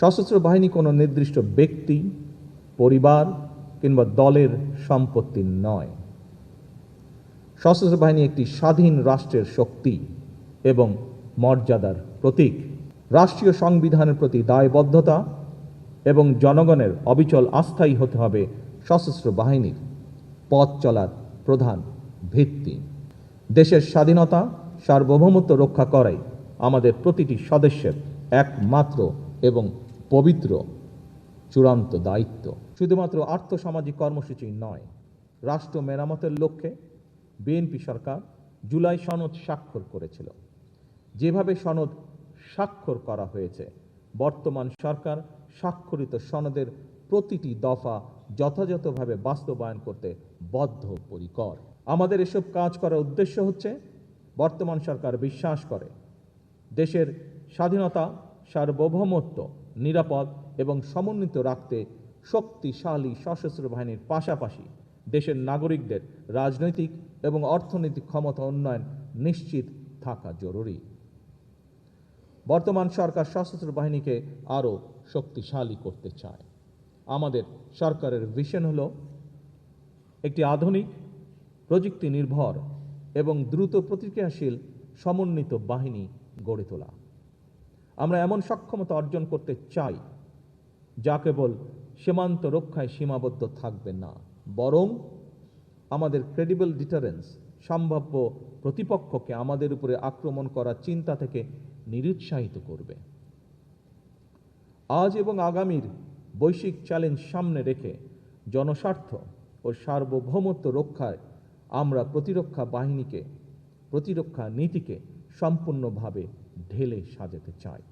সশস্ত্র বাহিনী কোনো নির্দিষ্ট ব্যক্তি, পরিবার কিংবা দলের সম্পত্তি নয়। সশস্ত্র বাহিনী একটি স্বাধীন রাষ্ট্রের শক্তি এবং মর্যাদার প্রতীক। রাষ্ট্রীয় সংবিধানের প্রতি দায়বদ্ধতা এবং জনগণের অবিচল আস্থাই হতে হবে সশস্ত্র বাহিনীর পথ চলার প্রধান ভিত্তি। দেশের স্বাধীনতা, সার্বভৌমত্ব রক্ষা করাই আমাদের প্রতিটি সদস্যের একমাত্র এবং পবিত্র চূড়ান্ত দায়িত্ব। শুধুমাত্র আর্থসামাজিক কর্মসূচি নয়, রাষ্ট্র মেরামতের লক্ষ্যে বিএনপি সরকার জুলাই সনদ স্বাক্ষর করেছিল। যেভাবে সনদ স্বাক্ষর করা হয়েছে, বর্তমান সরকার স্বাক্ষরিত সনদের প্রতিটি দফা যথাযথভাবে বাস্তবায়ন করতে বদ্ধপরিকর। আমাদের এসব কাজ করার উদ্দেশ্য হচ্ছে, বর্তমান সরকার বিশ্বাস করে দেশের স্বাধীনতা, সার্বভৌমত্ব নিরাপদ এবং সমন্বিত রাখতে শক্তিশালী সশস্ত্র বাহিনীর পাশাপাশি দেশের নাগরিকদের রাজনৈতিক এবং অর্থনৈতিক ক্ষমতা উন্নয়ন নিশ্চিত থাকা জরুরি। বর্তমান সরকার সশস্ত্র বাহিনীকে আরও শক্তিশালী করতে চায়। আমাদের সরকারের ভিশন হলো একটি আধুনিক, প্রযুক্তি নির্ভর এবং দ্রুত প্রতিক্রিয়াশীল সমন্বিত বাহিনী গড়ে তোলা। আমরা এমন সক্ষমতা অর্জন করতে চাই যা কেবল সীমান্ত রক্ষায় সীমাবদ্ধ থাকবে না, বরং আমাদের ক্রেডিবল ডিটারেন্স, সম্ভাব্য প্রতিপক্ষকে আমাদের উপরে আক্রমণ করার চিন্তা থেকে নিরুৎসাহিত করবে। আজ এবং আগামীর বৈশ্বিক চ্যালেঞ্জ সামনে রেখে জনস্বার্থ ও সার্বভৌমত্ব রক্ষায় আমরা প্রতিরক্ষা নীতিকে সম্পূর্ণভাবে ঢেলে সাজাতে চাই।